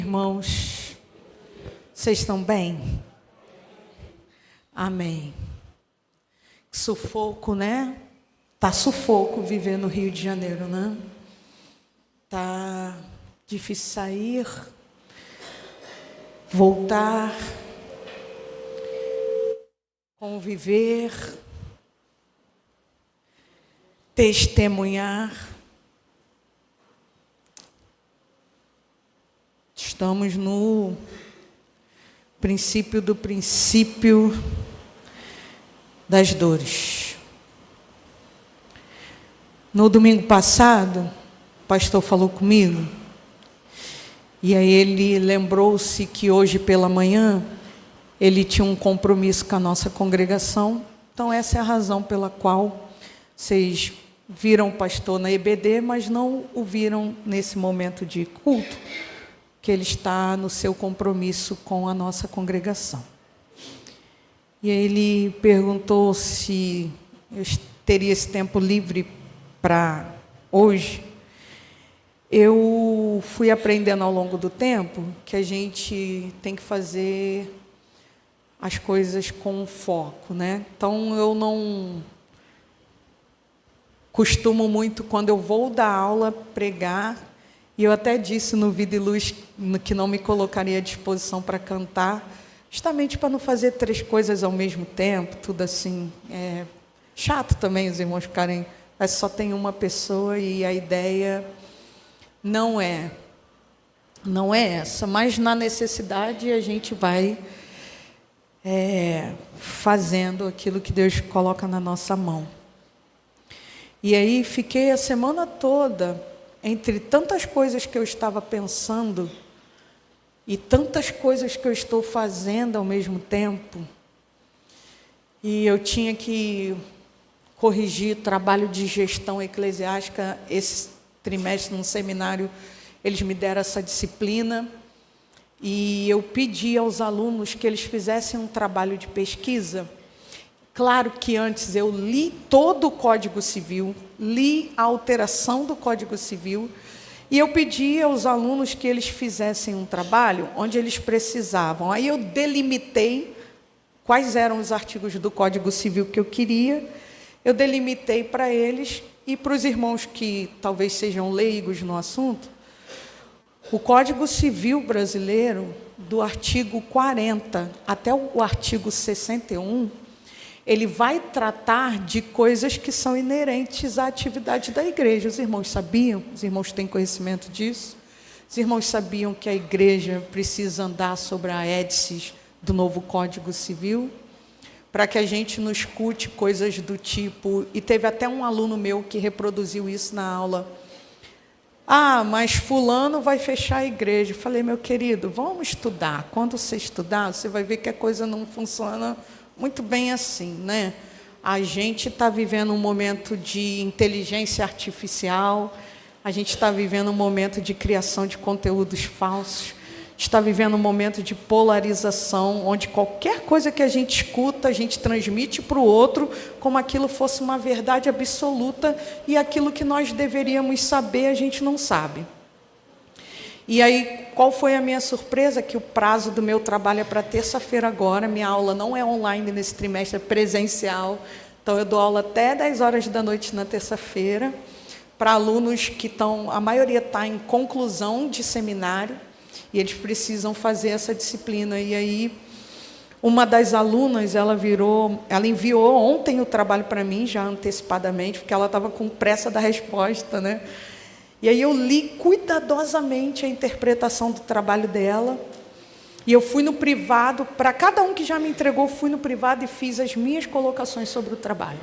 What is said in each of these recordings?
Irmãos, vocês estão bem? Amém. Sufoco, né? Tá sufoco viver no Rio de Janeiro, né? Tá difícil sair, voltar, conviver, testemunhar. Estamos no princípio do princípio das dores. No domingo passado, o pastor falou comigo, e aí ele lembrou-se que hoje pela manhã ele tinha um compromisso com a nossa congregação. Então essa é a razão pela qual vocês viram o pastor na EBD, mas não o viram nesse momento de culto, que ele está no seu compromisso com a nossa congregação. E aí ele perguntou se eu teria esse tempo livre para hoje. Eu fui aprendendo ao longo do tempo que a gente tem que fazer as coisas com foco, né? Então, eu não costumo muito, quando eu vou dar aula, pregar. E eu até disse no Vida e Luz que não me colocaria à disposição para cantar, justamente para não fazer 3 coisas ao mesmo tempo, tudo assim. É chato também os irmãos ficarem, mas só tem uma pessoa e a ideia não é essa, mas na necessidade a gente vai fazendo aquilo que Deus coloca na nossa mão. E aí fiquei a semana toda, entre tantas coisas que eu estava pensando e tantas coisas que eu estou fazendo ao mesmo tempo, e eu tinha que corrigir trabalho de gestão eclesiástica. Esse trimestre, num seminário, eles me deram essa disciplina, e eu pedi aos alunos que eles fizessem um trabalho de pesquisa. Claro que antes eu li todo o Código Civil, li a alteração do Código Civil, e eu pedi aos alunos que eles fizessem um trabalho onde eles precisavam. Aí eu delimitei quais eram os artigos do Código Civil que eu queria, eu delimitei para eles, e para os irmãos que talvez sejam leigos no assunto, o Código Civil brasileiro, do artigo 40 até o artigo 61, ele vai tratar de coisas que são inerentes à atividade da igreja. Os irmãos sabiam? Os irmãos têm conhecimento disso? Os irmãos sabiam que a igreja precisa andar sobre a édice do novo Código Civil? Para que a gente não escute coisas do tipo... E teve até um aluno meu que reproduziu isso na aula. Ah, mas fulano vai fechar a igreja. Eu falei, meu querido, vamos estudar. Quando você estudar, você vai ver que a coisa não funciona muito bem assim, né? A gente está vivendo um momento de inteligência artificial, a gente está vivendo um momento de criação de conteúdos falsos, está vivendo um momento de polarização, onde qualquer coisa que a gente escuta, a gente transmite para o outro como aquilo fosse uma verdade absoluta, e aquilo que nós deveríamos saber, a gente não sabe. E aí, qual foi a minha surpresa? Que o prazo do meu trabalho é para terça-feira agora. Minha aula não é online nesse trimestre, é presencial. Então, eu dou aula até 10 horas da noite na terça-feira, para alunos que estão... A maioria está em conclusão de seminário, e eles precisam fazer essa disciplina. E aí, uma das alunas, ela enviou ontem o trabalho para mim, já antecipadamente, porque ela estava com pressa da resposta, né? E aí eu li cuidadosamente a interpretação do trabalho dela, e eu fui no privado, para cada um que já me entregou, fui no privado e fiz as minhas colocações sobre o trabalho.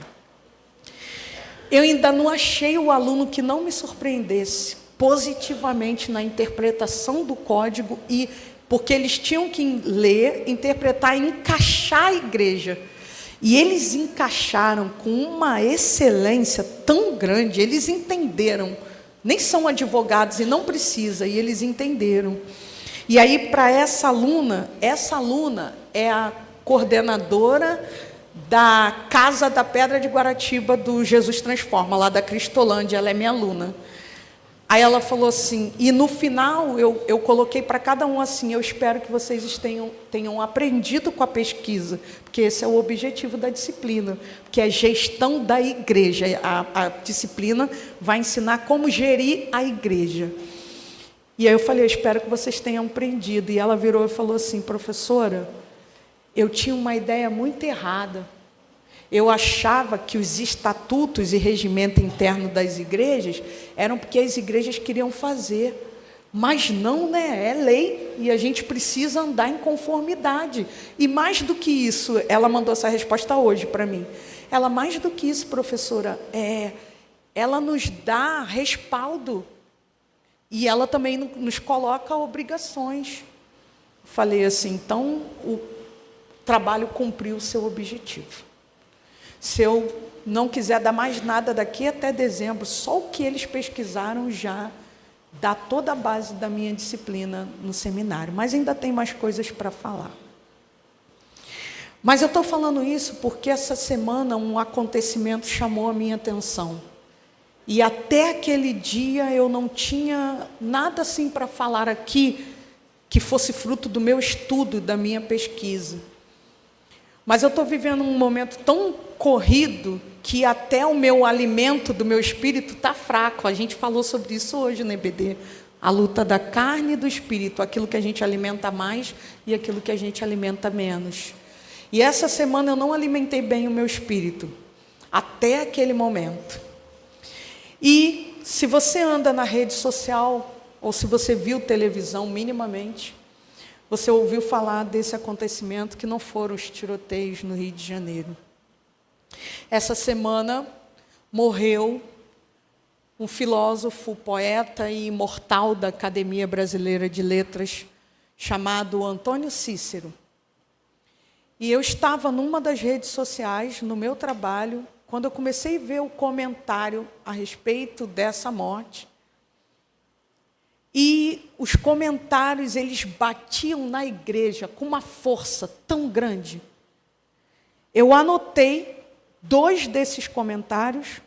Eu ainda não achei o aluno que não me surpreendesse positivamente na interpretação do código, e porque eles tinham que ler, interpretar e encaixar a igreja. E eles encaixaram com uma excelência tão grande, eles entenderam. Nem são advogados e não precisa, e eles entenderam. E aí, para essa aluna é a coordenadora da Casa da Pedra de Guaratiba do Jesus Transforma, lá da Cristolândia. Ela é minha aluna. Aí ela falou assim, e no final eu coloquei para cada um assim, eu espero que vocês tenham aprendido com a pesquisa, porque esse é o objetivo da disciplina, que é gestão da igreja. A disciplina vai ensinar como gerir a igreja. E aí eu falei, eu espero que vocês tenham aprendido. E ela virou e falou assim, professora, eu tinha uma ideia muito errada. Eu achava que os estatutos e regimento interno das igrejas eram porque as igrejas queriam fazer. Mas não, né? É lei e a gente precisa andar em conformidade. E mais do que isso, ela mandou essa resposta hoje para mim. Ela, mais do que isso, professora, ela nos dá respaldo. E ela também nos coloca obrigações. Falei assim, então o trabalho cumpriu o seu objetivo. Se eu não quiser dar mais nada daqui até dezembro, só o que eles pesquisaram já dá toda a base da minha disciplina no seminário. Mas ainda tem mais coisas para falar. Mas eu estou falando isso porque essa semana um acontecimento chamou a minha atenção. E até aquele dia eu não tinha nada assim para falar aqui que fosse fruto do meu estudo, da minha pesquisa. Mas eu estou vivendo um momento tão corrido que até o meu alimento do meu espírito está fraco. A gente falou sobre isso hoje no EBD. A luta da carne e do espírito, aquilo que a gente alimenta mais e aquilo que a gente alimenta menos. E essa semana eu não alimentei bem o meu espírito, até aquele momento. E se você anda na rede social, ou se você viu televisão minimamente, você ouviu falar desse acontecimento que não foram os tiroteios no Rio de Janeiro. Essa semana morreu um filósofo, poeta e imortal da Academia Brasileira de Letras, chamado Antônio Cícero. E eu estava numa das redes sociais, no meu trabalho, quando eu comecei a ver o comentário a respeito dessa morte. E os comentários, eles batiam na igreja com uma força tão grande. Eu anotei 2 desses comentários.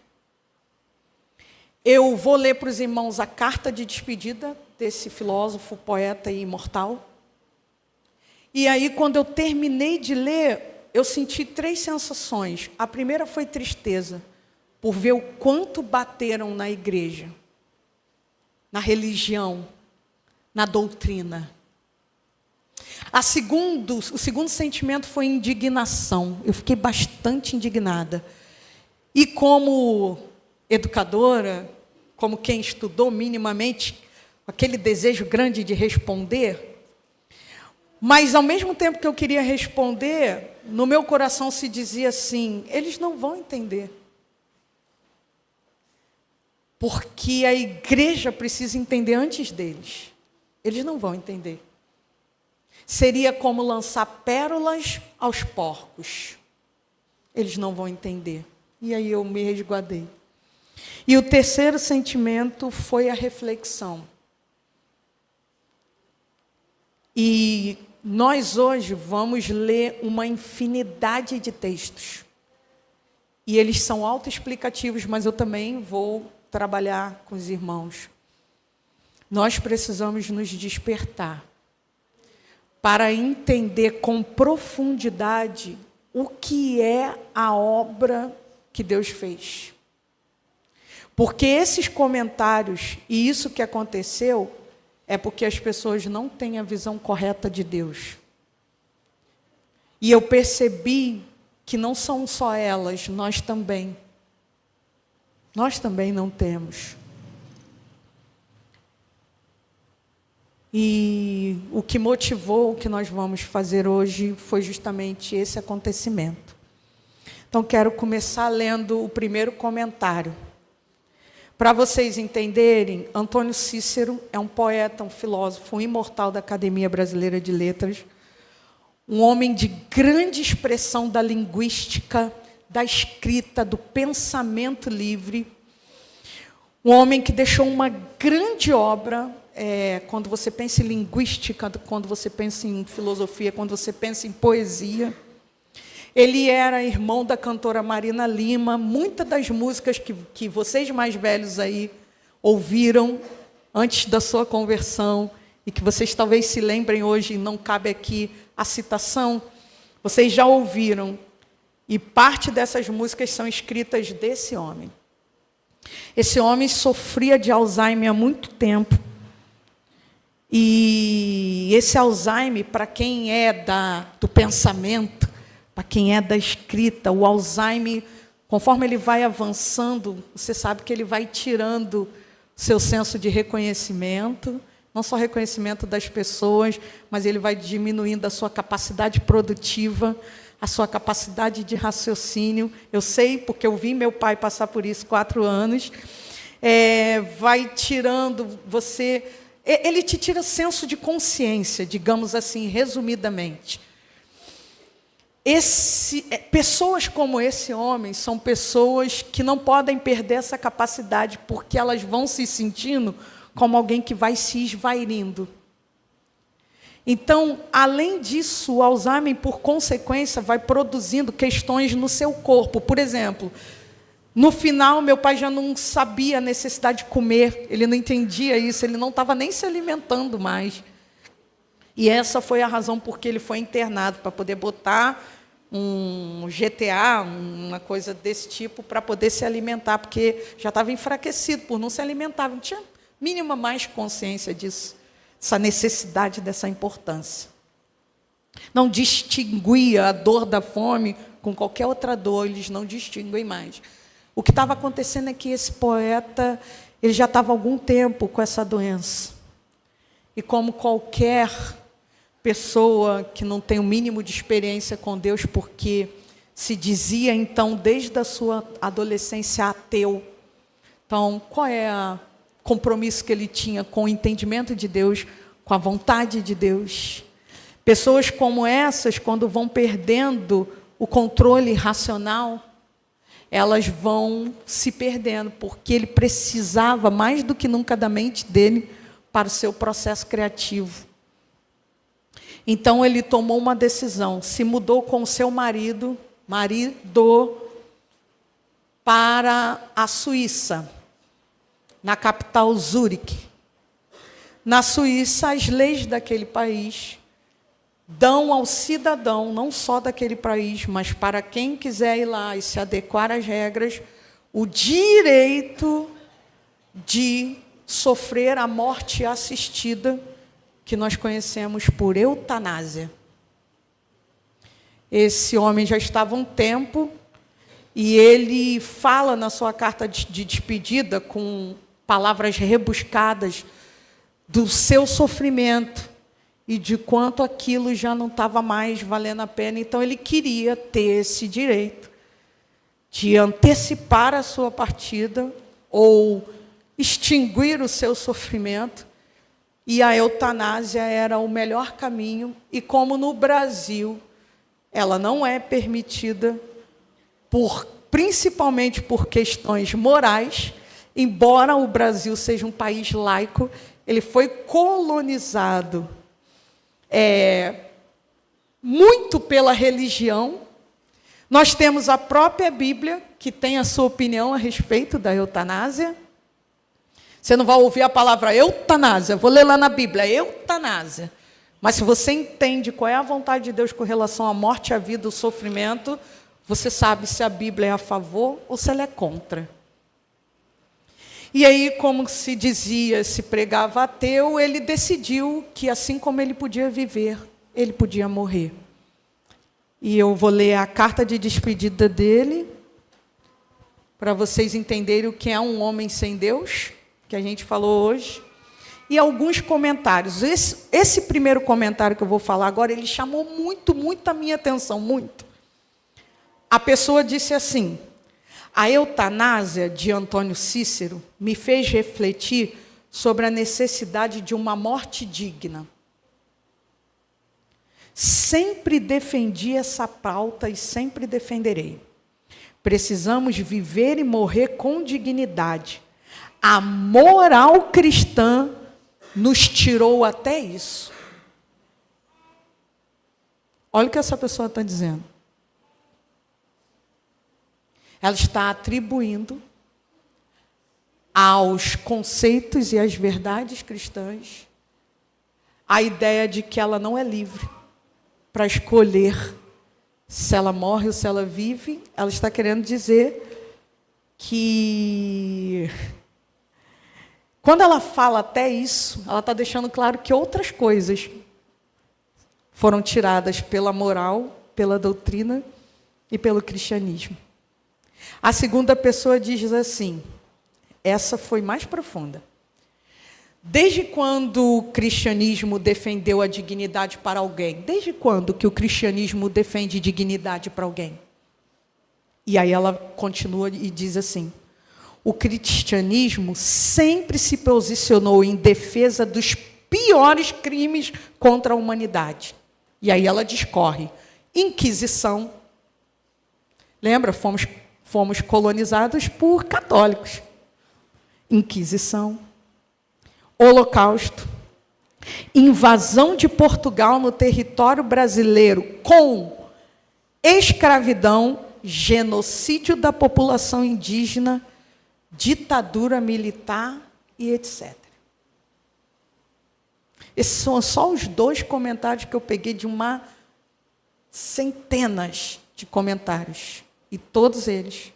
Eu vou ler para os irmãos a carta de despedida desse filósofo, poeta e imortal. E aí, quando eu terminei de ler, eu senti 3 sensações. A primeira foi tristeza, por ver o quanto bateram na igreja, na religião, na doutrina. O segundo sentimento foi indignação. Eu fiquei bastante indignada. E como educadora, como quem estudou minimamente, aquele desejo grande de responder, mas ao mesmo tempo que eu queria responder, no meu coração se dizia assim, eles não vão entender. Porque a igreja precisa entender antes deles. Eles não vão entender. Seria como lançar pérolas aos porcos. Eles não vão entender. E aí eu me resguardei. E o terceiro sentimento foi a reflexão. E nós hoje vamos ler uma infinidade de textos. E eles são autoexplicativos, mas eu também vou trabalhar com os irmãos. Nós precisamos nos despertar para entender com profundidade o que é a obra que Deus fez. Porque esses comentários e isso que aconteceu é porque as pessoas não têm a visão correta de Deus. E eu percebi que não são só elas, nós também. Nós também não temos. E o que motivou o que nós vamos fazer hoje foi justamente esse acontecimento. Então, quero começar lendo o primeiro comentário. Para vocês entenderem, Antônio Cícero é um poeta, um filósofo, um imortal da Academia Brasileira de Letras, um homem de grande expressão da linguística, da escrita, do pensamento livre, um homem que deixou uma grande obra, quando você pensa em linguística, quando você pensa em filosofia, quando você pensa em poesia. Ele era irmão da cantora Marina Lima. Muitas das músicas que vocês mais velhos aí ouviram antes da sua conversão e que vocês talvez se lembrem hoje, e não cabe aqui a citação, vocês já ouviram, e parte dessas músicas são escritas desse homem. Esse homem sofria de Alzheimer há muito tempo. E esse Alzheimer, para quem é do pensamento, para quem é da escrita, o Alzheimer, conforme ele vai avançando, você sabe que ele vai tirando seu senso de reconhecimento, não só reconhecimento das pessoas, mas ele vai diminuindo a sua capacidade produtiva, a sua capacidade de raciocínio. Eu sei, porque eu vi meu pai passar por isso 4 anos. Vai tirando você... Ele te tira senso de consciência, digamos assim, resumidamente. Pessoas como esse homem são pessoas que não podem perder essa capacidade, porque elas vão se sentindo como alguém que vai se esvairindo. Então, além disso, o Alzheimer, por consequência, vai produzindo questões no seu corpo. Por exemplo, no final, meu pai já não sabia a necessidade de comer, ele não entendia isso, ele não estava nem se alimentando mais. E essa foi a razão por que ele foi internado, para poder botar um GTA, uma coisa desse tipo, para poder se alimentar, porque já estava enfraquecido por não se alimentar, não tinha mínima mais consciência disso, essa necessidade, dessa importância. Não distinguia a dor da fome com qualquer outra dor, eles não distinguem mais. O que estava acontecendo é que esse poeta, ele já estava há algum tempo com essa doença. E como qualquer pessoa que não tem o mínimo de experiência com Deus, porque se dizia, então, desde a sua adolescência, ateu. Então, qual é o compromisso que ele tinha com o entendimento de Deus, com a vontade de Deus? Pessoas como essas, quando vão perdendo o controle racional, elas vão se perdendo, porque ele precisava, mais do que nunca, da mente dele para o seu processo criativo. Então, ele tomou uma decisão, se mudou com o seu marido para a Suíça, na capital Zurique. Na Suíça, as leis daquele país dão ao cidadão, não só daquele país, mas para quem quiser ir lá e se adequar às regras, o direito de sofrer a morte assistida, que nós conhecemos por eutanásia. Esse homem já estava um tempo, e ele fala na sua carta de despedida, com palavras rebuscadas, do seu sofrimento, e de quanto aquilo já não estava mais valendo a pena. Então, ele queria ter esse direito de antecipar a sua partida ou extinguir o seu sofrimento, e a eutanásia era o melhor caminho. E como no Brasil ela não é permitida, principalmente por questões morais, embora o Brasil seja um país laico, ele foi colonizado muito pela religião. Nós temos a própria Bíblia, que tem a sua opinião a respeito da eutanásia. Você não vai ouvir a palavra eutanásia, vou ler lá na Bíblia, eutanásia. Mas se você entende qual é a vontade de Deus com relação à morte, à vida, ao sofrimento, você sabe se a Bíblia é a favor ou se ela é contra. E aí, como se dizia, se pregava ateu, ele decidiu que, assim como ele podia viver, ele podia morrer. E eu vou ler a carta de despedida dele, para vocês entenderem o que é um homem sem Deus, que a gente falou hoje, e alguns comentários. Esse primeiro comentário que eu vou falar agora, ele chamou muito a minha atenção, muito. A pessoa disse assim: a eutanásia de Antônio Cícero me fez refletir sobre a necessidade de uma morte digna. Sempre defendi essa pauta e sempre defenderei. Precisamos viver e morrer com dignidade. A moral cristã nos tirou até isso. Olha o que essa pessoa está dizendo. Ela está atribuindo aos conceitos e às verdades cristãs a ideia de que ela não é livre para escolher se ela morre ou se ela vive. Ela está querendo dizer que, quando ela fala até isso, ela está deixando claro que outras coisas foram tiradas pela moral, pela doutrina e pelo cristianismo. A segunda pessoa diz assim, essa foi mais profunda. Desde quando o cristianismo defendeu a dignidade para alguém? Desde quando que o cristianismo defende dignidade para alguém? E aí ela continua e diz assim, o cristianismo sempre se posicionou em defesa dos piores crimes contra a humanidade. E aí ela discorre. Inquisição. Lembra? Fomos colonizados por católicos. Inquisição. Holocausto. Invasão de Portugal no território brasileiro com escravidão, genocídio da população indígena, ditadura militar e etc. Esses são só os 2 comentários que eu peguei de uma centenas de comentários. E todos eles,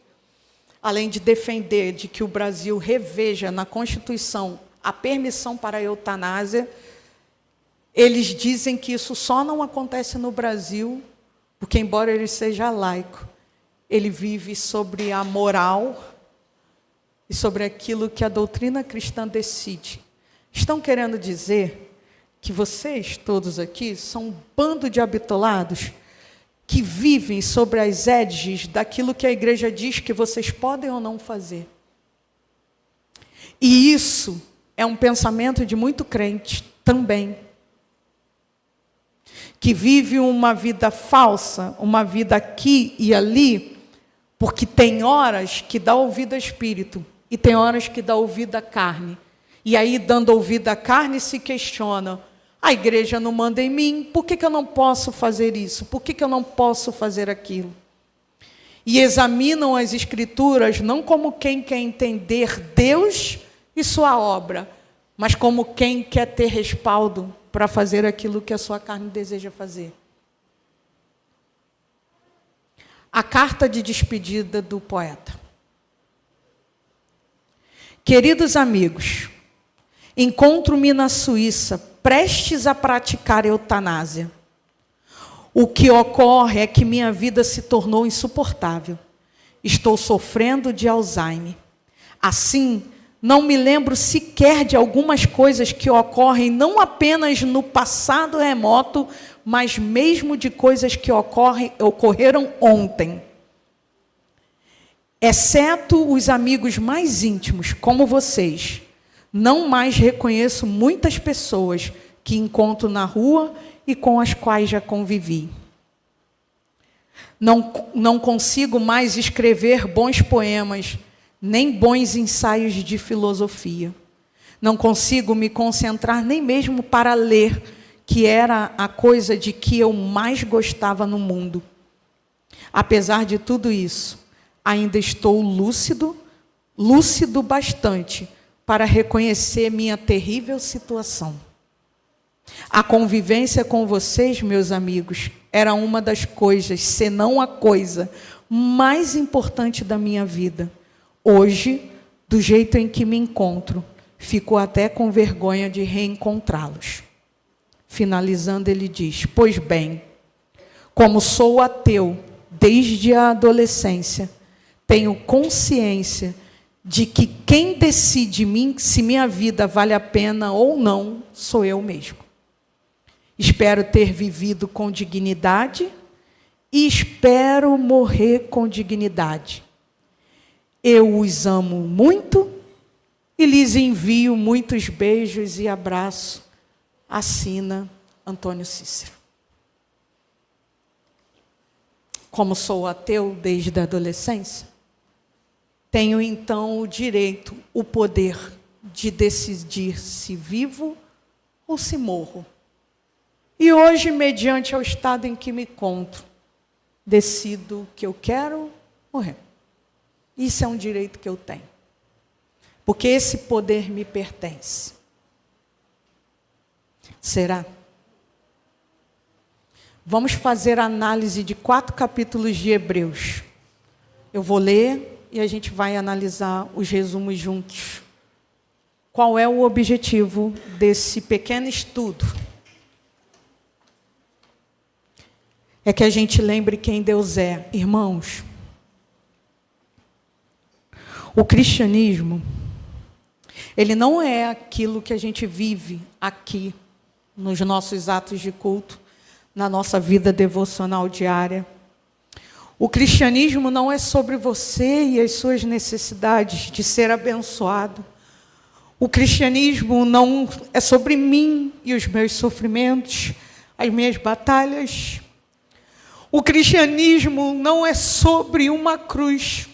além de defender de que o Brasil reveja na Constituição a permissão para a eutanásia, eles dizem que isso só não acontece no Brasil, porque, embora ele seja laico, ele vive sobre a moral e sobre aquilo que a doutrina cristã decide. Estão querendo dizer que vocês, todos aqui, são um bando de habitolados que vivem sobre as edges daquilo que a igreja diz que vocês podem ou não fazer. E isso é um pensamento de muito crente também, que vive uma vida falsa, uma vida aqui e ali, porque tem horas que dá ouvido ao espírito e tem horas que dá ouvido à carne. E aí, dando ouvido à carne, se questiona, a igreja não manda em mim, por que eu não posso fazer isso? Por que eu não posso fazer aquilo? E examinam as escrituras não como quem quer entender Deus e sua obra, mas como quem quer ter respaldo para fazer aquilo que a sua carne deseja fazer. A carta de despedida do poeta. Queridos amigos, encontro-me na Suíça, prestes a praticar eutanásia. O que ocorre é que minha vida se tornou insuportável. Estou sofrendo de Alzheimer. Assim, não me lembro sequer de algumas coisas que ocorrem não apenas no passado remoto, mas mesmo de coisas que ocorreram ontem. Exceto os amigos mais íntimos, como vocês, não mais reconheço muitas pessoas que encontro na rua e com as quais já convivi. Não consigo mais escrever bons poemas, nem bons ensaios de filosofia. Não consigo me concentrar nem mesmo para ler, que era a coisa de que eu mais gostava no mundo. Apesar de tudo isso, ainda estou lúcido bastante para reconhecer minha terrível situação. A convivência com vocês, meus amigos, era uma das coisas, se não a coisa mais importante da minha vida. Hoje, do jeito em que me encontro, fico até com vergonha de reencontrá-los. Finalizando, ele diz, pois bem, como sou ateu desde a adolescência, tenho consciência de que quem decide se minha vida vale a pena ou não, sou eu mesmo. Espero ter vivido com dignidade e espero morrer com dignidade. Eu os amo muito e lhes envio muitos beijos e abraços. Assina Antônio Cícero. Como sou ateu desde a adolescência, tenho então o direito, o poder de decidir se vivo ou se morro. E hoje, mediante o estado em que me encontro, decido que eu quero morrer. Isso é um direito que eu tenho. porque esse poder me pertence. Será? Vamos fazer análise de 4 capítulos de Hebreus. Eu vou ler e a gente vai analisar os resumos juntos. Qual é o objetivo desse pequeno estudo? É que a gente lembre quem Deus é. Irmãos, o cristianismo, ele não é aquilo que a gente vive aqui, nos nossos atos de culto, na nossa vida devocional diária. O cristianismo não é sobre você e as suas necessidades de ser abençoado. O cristianismo não é sobre mim e os meus sofrimentos, as minhas batalhas. O cristianismo não é sobre uma cruz.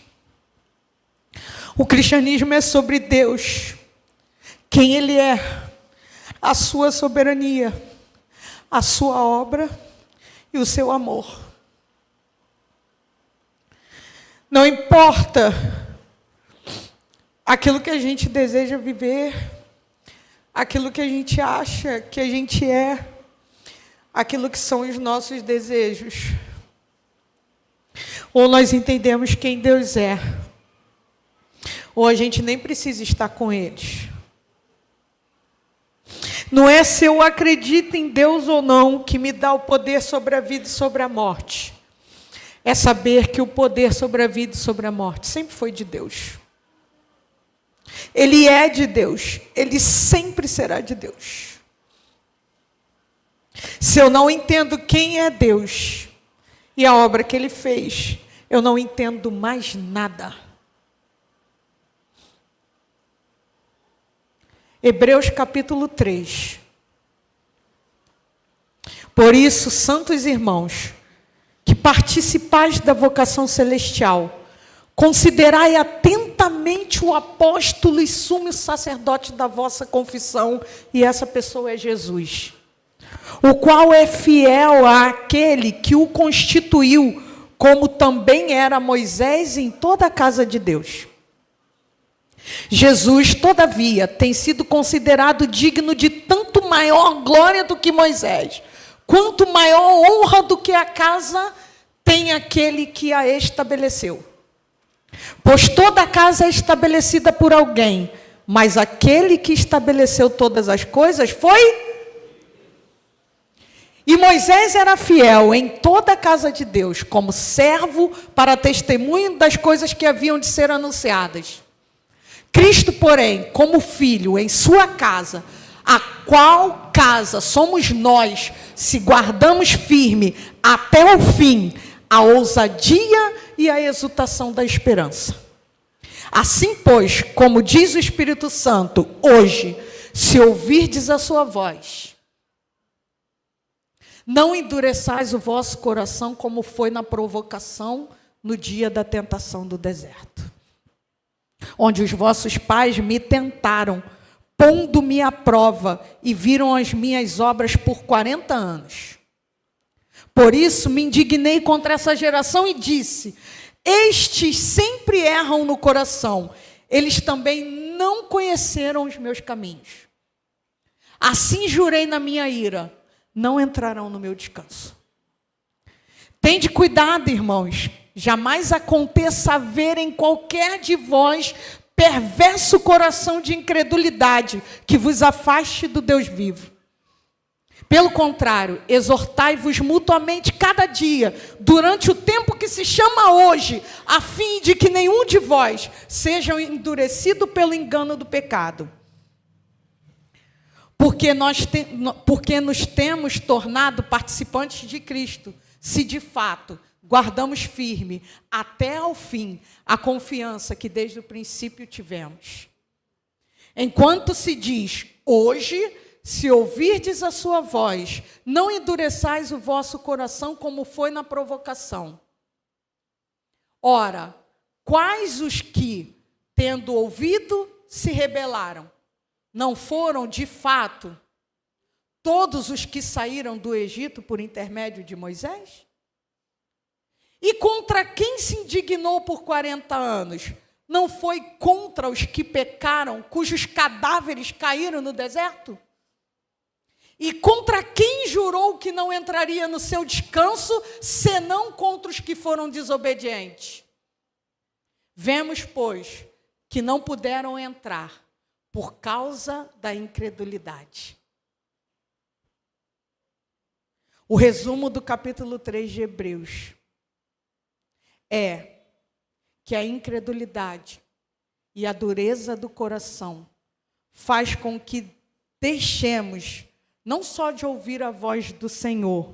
O cristianismo é sobre Deus, quem Ele é, a sua soberania, a sua obra e o seu amor. Não importa aquilo que a gente deseja viver, aquilo que a gente acha que a gente é, aquilo que são os nossos desejos. Ou nós entendemos quem Deus é, ou a gente nem precisa estar com eles. Não é se eu acredito em Deus ou não que me dá o poder sobre a vida e sobre a morte. É saber que o poder sobre a vida e sobre a morte sempre foi de Deus. Ele é de Deus. Ele sempre será de Deus. Se eu não entendo quem é Deus e a obra que Ele fez, eu não entendo mais nada. Hebreus capítulo 3. Por isso, santos irmãos, que participais da vocação celestial, considerai atentamente o apóstolo e sumo sacerdote da vossa confissão, e essa pessoa é Jesus, o qual é fiel àquele que o constituiu, como também era Moisés em toda a casa de Deus. Jesus, todavia, tem sido considerado digno de tanto maior glória do que Moisés, quanto maior honra do que a casa tem aquele que a estabeleceu. Pois toda a casa é estabelecida por alguém, mas aquele que estabeleceu todas as coisas foi... E Moisés era fiel em toda a casa de Deus, como servo para testemunho das coisas que haviam de ser anunciadas. Cristo, porém, como filho em sua casa, a qual casa somos nós, se guardamos firme até o fim, a ousadia e a exultação da esperança. Assim, pois, como diz o Espírito Santo, hoje, se ouvirdes a sua voz, não endureçais o vosso coração como foi na provocação no dia da tentação do deserto, onde os vossos pais me tentaram, pondo-me à prova, e viram as minhas obras por 40 anos. Por isso me indignei contra essa geração e disse: estes sempre erram no coração, eles também não conheceram os meus caminhos. Assim jurei na minha ira, não entrarão no meu descanso. Tende cuidado, irmãos, jamais aconteça haver em qualquer de vós perverso coração de incredulidade, que vos afaste do Deus vivo. Pelo contrário, exortai-vos mutuamente cada dia, durante o tempo que se chama hoje, a fim de que nenhum de vós seja endurecido pelo engano do pecado. Porque nos temos tornado participantes de Cristo, se de fato guardamos firme até ao fim a confiança que desde o princípio tivemos. Enquanto se diz, hoje, se ouvirdes a sua voz, não endureçais o vosso coração como foi na provocação. Ora, quais os que, tendo ouvido, se rebelaram? Não foram, de fato, todos os que saíram do Egito por intermédio de Moisés? E contra quem se indignou por 40 anos? não foi contra os que pecaram, cujos cadáveres caíram no deserto? E contra quem jurou que não entraria no seu descanso, senão contra os que foram desobedientes? Vemos, pois, que não puderam entrar por causa da incredulidade. O resumo do capítulo 3 de Hebreus é que a incredulidade e a dureza do coração faz com que deixemos não só de ouvir a voz do Senhor,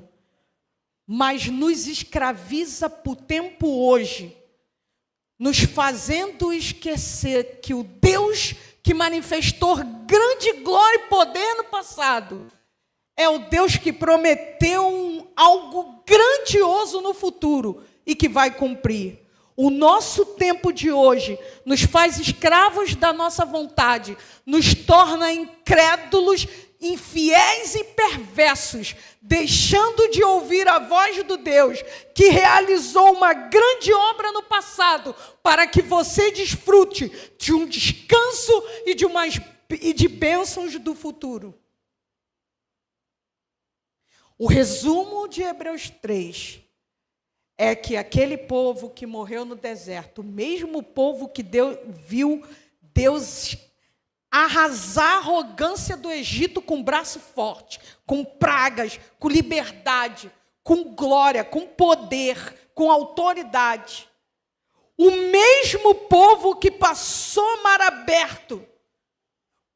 mas nos escraviza por tempo hoje, nos fazendo esquecer que o Deus que manifestou grande glória e poder no passado é o Deus que prometeu algo grandioso no futuro e que vai cumprir. O nosso tempo de hoje nos faz escravos da nossa vontade, nos torna incrédulos, infiéis e perversos, deixando de ouvir a voz do Deus que realizou uma grande obra no passado, para que você desfrute de um descanso e de bênçãos do futuro. O resumo de Hebreus 3 é que aquele povo que morreu no deserto, o mesmo povo que viu Deus arrasar a arrogância do Egito com braço forte, com pragas, com liberdade, com glória, com poder, com autoridade. O mesmo povo que passou mar aberto,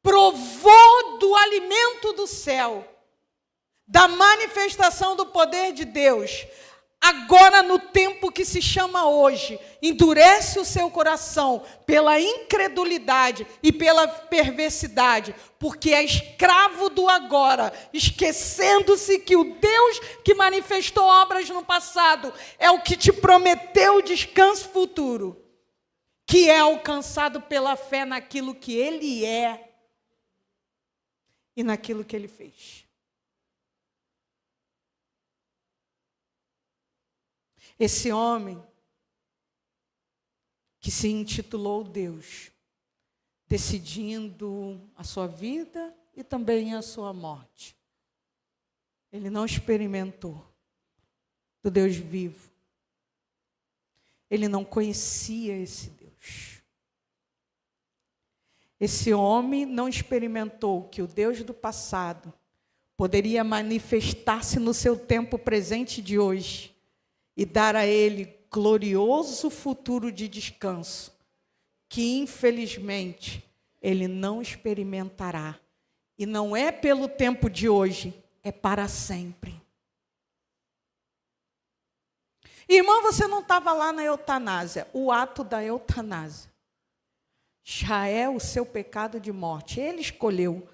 provou do alimento do céu, da manifestação do poder de Deus, agora no tempo que se chama hoje, endurece o seu coração pela incredulidade e pela perversidade, porque é escravo do agora, esquecendo-se que o Deus que manifestou obras no passado é o que te prometeu o descanso futuro, que é alcançado pela fé naquilo que Ele é e naquilo que Ele fez. Esse homem que se intitulou Deus, decidindo a sua vida e também a sua morte. Ele não experimentou do Deus vivo. Ele não conhecia esse Deus. Esse homem não experimentou que o Deus do passado poderia manifestar-se no seu tempo presente de hoje e dar a ele glorioso futuro de descanso, que infelizmente ele não experimentará. E não é pelo tempo de hoje, é para sempre. Irmão, você não estava lá na eutanásia. O ato da eutanásia já é o seu pecado de morte. Ele escolheu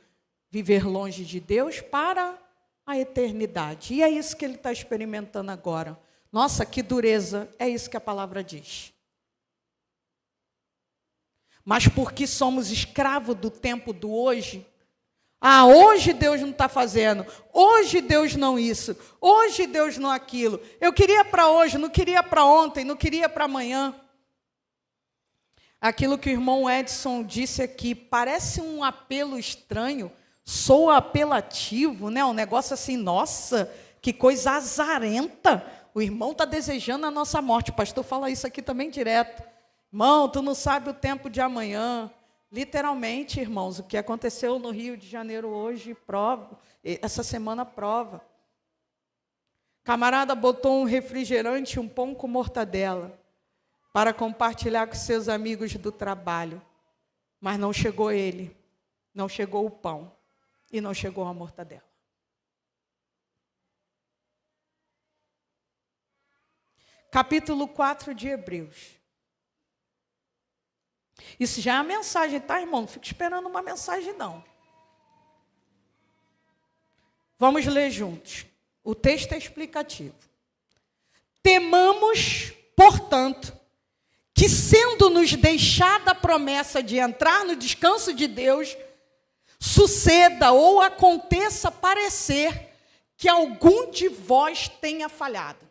viver longe de Deus para a eternidade. E é isso que ele está experimentando agora. Nossa, que dureza, é isso que a palavra diz. Mas porque somos escravos do tempo do hoje, hoje Deus não está fazendo, hoje Deus não isso, hoje Deus não aquilo. Eu queria para hoje, não queria para ontem, não queria para amanhã. Aquilo que o irmão Edson disse aqui, parece um apelo estranho, sou apelativo, né? Um negócio assim, nossa, que coisa azarenta. O irmão está desejando a nossa morte. O pastor fala isso aqui também direto. Irmão, tu não sabe o tempo de amanhã. Literalmente, irmãos, o que aconteceu no Rio de Janeiro hoje, prova. Essa semana prova. Camarada botou um refrigerante, um pão com mortadela, para compartilhar com seus amigos do trabalho. Mas não chegou ele, não chegou o pão e não chegou a mortadela. Capítulo 4 de Hebreus. Isso já é a mensagem, tá, irmão? Não fico esperando uma mensagem, não. Vamos ler juntos. O texto é explicativo. Temamos, portanto, que sendo-nos deixada a promessa de entrar no descanso de Deus, suceda ou aconteça parecer que algum de vós tenha falhado.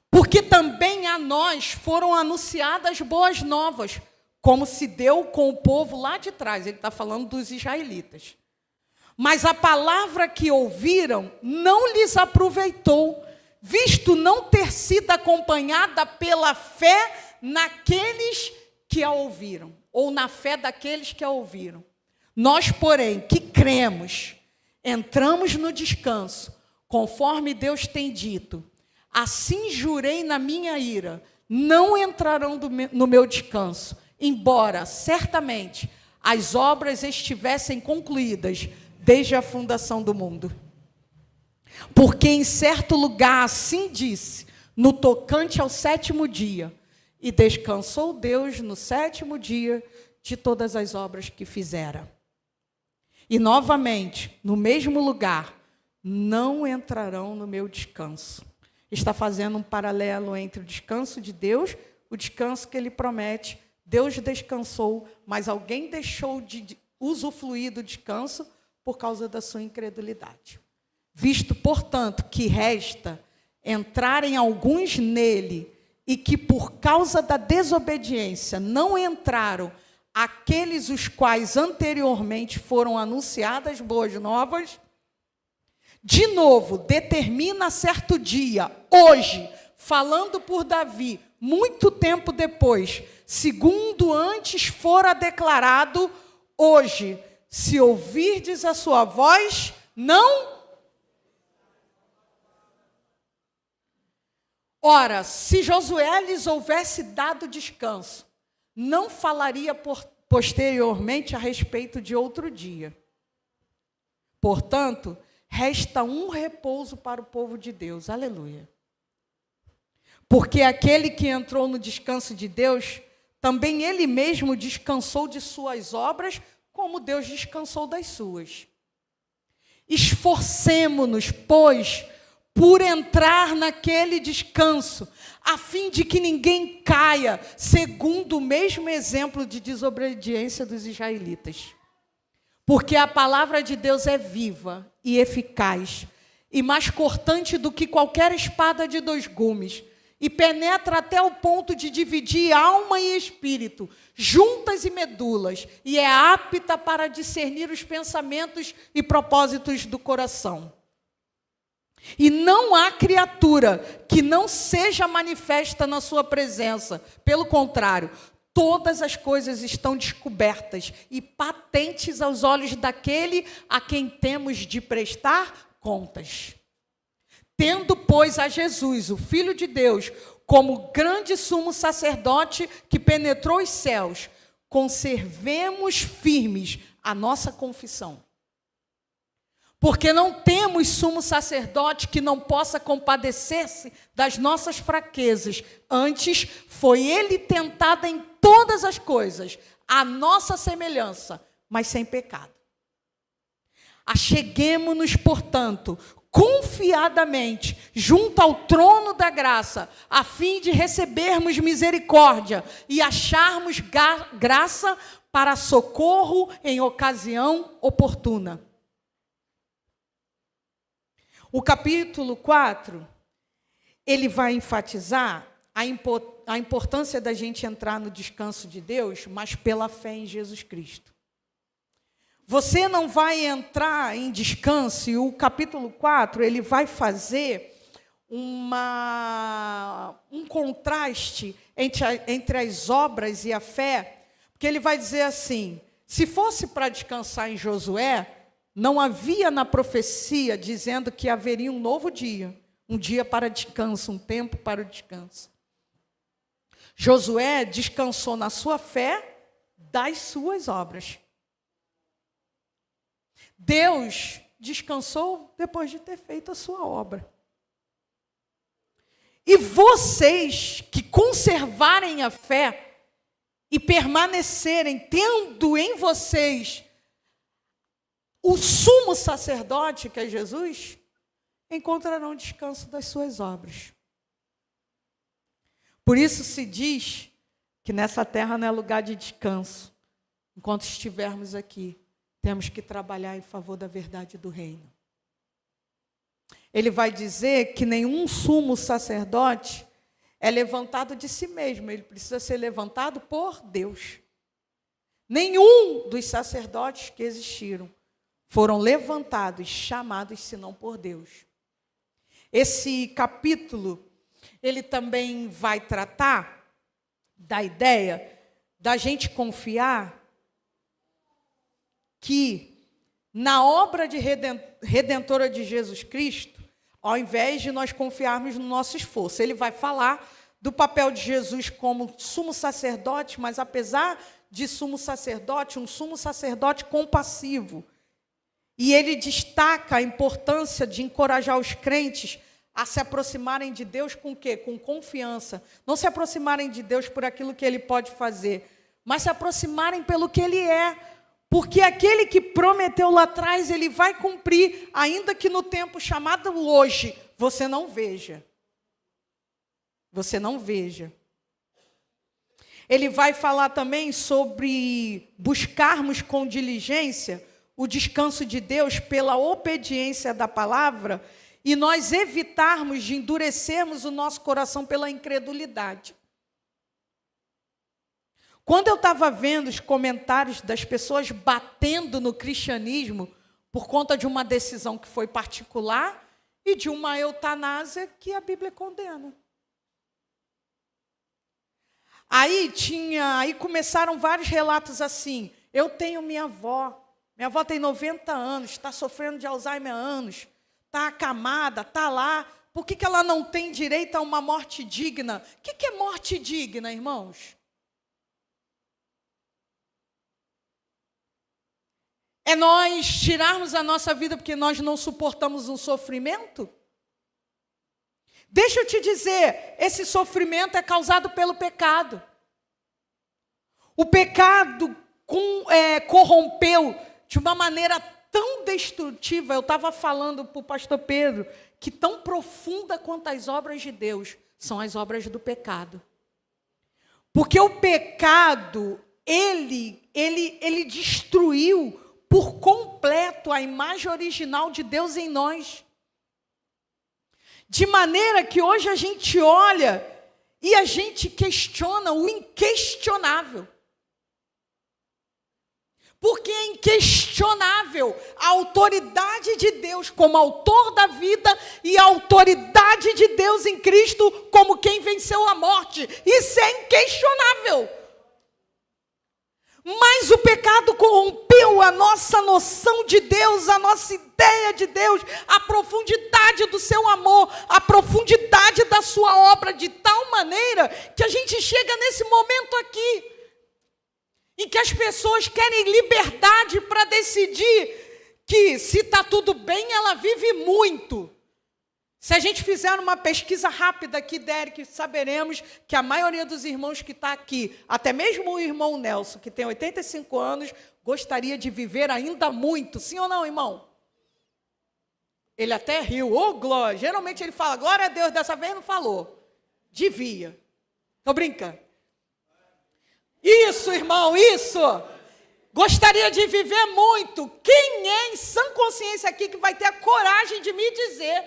Porque também a nós foram anunciadas boas novas, como se deu com o povo lá de trás. Ele está falando dos israelitas. Mas a palavra que ouviram não lhes aproveitou, visto não ter sido acompanhada pela fé naqueles que a ouviram, ou na fé daqueles que a ouviram. Nós, porém, que cremos, entramos no descanso, conforme Deus tem dito. Assim jurei na minha ira, não entrarão no meu descanso, embora, certamente, as obras estivessem concluídas desde a fundação do mundo. Porque em certo lugar assim disse, no tocante ao 7º dia, e descansou Deus no 7º dia de todas as obras que fizera. E novamente, no mesmo lugar, não entrarão no meu descanso. Está fazendo um paralelo entre o descanso de Deus, o descanso que Ele promete. Deus descansou, mas alguém deixou de usufruir do descanso por causa da sua incredulidade. Visto, portanto, que resta entrarem alguns nele e que por causa da desobediência não entraram aqueles os quais anteriormente foram anunciadas boas novas, de novo, determina certo dia, hoje, falando por Davi, muito tempo depois, segundo antes fora declarado, hoje, se ouvirdes a sua voz, não. Ora, se Josué lhes houvesse dado descanso, não falaria posteriormente a respeito de outro dia. Portanto, resta um repouso para o povo de Deus. Aleluia. Porque aquele que entrou no descanso de Deus, também ele mesmo descansou de suas obras, como Deus descansou das suas. Esforcemo-nos, pois, por entrar naquele descanso, a fim de que ninguém caia, segundo o mesmo exemplo de desobediência dos israelitas. Porque a palavra de Deus é viva e eficaz, e mais cortante do que qualquer espada de 2 gumes, e penetra até o ponto de dividir alma e espírito, juntas e medulas, e é apta para discernir os pensamentos e propósitos do coração. E não há criatura que não seja manifesta na sua presença. Pelo contrário, todas as coisas estão descobertas e patentes aos olhos daquele a quem temos de prestar contas. Tendo, pois, a Jesus, o Filho de Deus, como grande sumo sacerdote que penetrou os céus, conservemos firmes a nossa confissão. Porque não temos sumo sacerdote que não possa compadecer-se das nossas fraquezas. Antes, foi ele tentado em todas as coisas, à nossa semelhança, mas sem pecado. Acheguemo-nos, portanto, confiadamente, junto ao trono da graça, a fim de recebermos misericórdia e acharmos graça para socorro em ocasião oportuna. O capítulo 4, ele vai enfatizar a importância da gente entrar no descanso de Deus, mas pela fé em Jesus Cristo. Você não vai entrar em descanso, e o capítulo 4, ele vai fazer um contraste entre as obras e a fé, porque ele vai dizer assim, se fosse para descansar em Josué, não havia na profecia dizendo que haveria um novo dia, um dia para descanso, um tempo para o descanso. Josué descansou na sua fé das suas obras. Deus descansou depois de ter feito a sua obra. E vocês que conservarem a fé e permanecerem tendo em vocês o sumo sacerdote, que é Jesus, encontrarão descanso das suas obras. Por isso se diz que nessa terra não é lugar de descanso. Enquanto estivermos aqui, temos que trabalhar em favor da verdade do reino. Ele vai dizer que nenhum sumo sacerdote é levantado de si mesmo, ele precisa ser levantado por Deus. Nenhum dos sacerdotes que existiram foram levantados, chamados, senão por Deus. Esse capítulo, ele também vai tratar da ideia da gente confiar que na obra de redentora de Jesus Cristo, ao invés de nós confiarmos no nosso esforço, ele vai falar do papel de Jesus como sumo sacerdote, mas apesar de sumo sacerdote, um sumo sacerdote compassivo. E ele destaca a importância de encorajar os crentes a se aproximarem de Deus com o quê? Com confiança. Não se aproximarem de Deus por aquilo que Ele pode fazer, mas se aproximarem pelo que Ele é. Porque aquele que prometeu lá atrás, Ele vai cumprir, ainda que no tempo chamado hoje, você não veja. Você não veja. Ele vai falar também sobre buscarmos com diligência o descanso de Deus pela obediência da palavra e nós evitarmos de endurecermos o nosso coração pela incredulidade. Quando eu estava vendo os comentários das pessoas batendo no cristianismo por conta de uma decisão que foi particular e de uma eutanásia que a Bíblia condena. Aí começaram vários relatos assim, eu tenho minha avó tem 90 anos, está sofrendo de Alzheimer há anos, está acamada, está lá, por que ela não tem direito a uma morte digna? O que é morte digna, irmãos? É nós tirarmos a nossa vida porque nós não suportamos um sofrimento? Deixa eu te dizer, esse sofrimento é causado pelo pecado. O pecado corrompeu de uma maneira tão destrutiva, eu estava falando para o pastor Pedro, que tão profunda quanto as obras de Deus são as obras do pecado. Porque o pecado, ele destruiu por completo a imagem original de Deus em nós. De maneira que hoje a gente olha e a gente questiona o inquestionável. Porque é inquestionável a autoridade de Deus como autor da vida e a autoridade de Deus em Cristo como quem venceu a morte. Isso é inquestionável. Mas o pecado corrompeu a nossa noção de Deus, a nossa ideia de Deus, a profundidade do seu amor, a profundidade da sua obra, de tal maneira que a gente chega nesse momento aqui, em que as pessoas querem liberdade para decidir que se está tudo bem, ela vive muito. Se a gente fizer uma pesquisa rápida aqui, Derek, saberemos que a maioria dos irmãos que está aqui, até mesmo o irmão Nelson, que tem 85 anos, gostaria de viver ainda muito. Sim ou não, irmão? Ele até riu. Ô, glória! Geralmente ele fala, glória a Deus, dessa vez não falou. Devia. Estou brincando. Isso, irmão, isso. Gostaria de viver muito. Quem é em sã consciência aqui que vai ter a coragem de me dizer,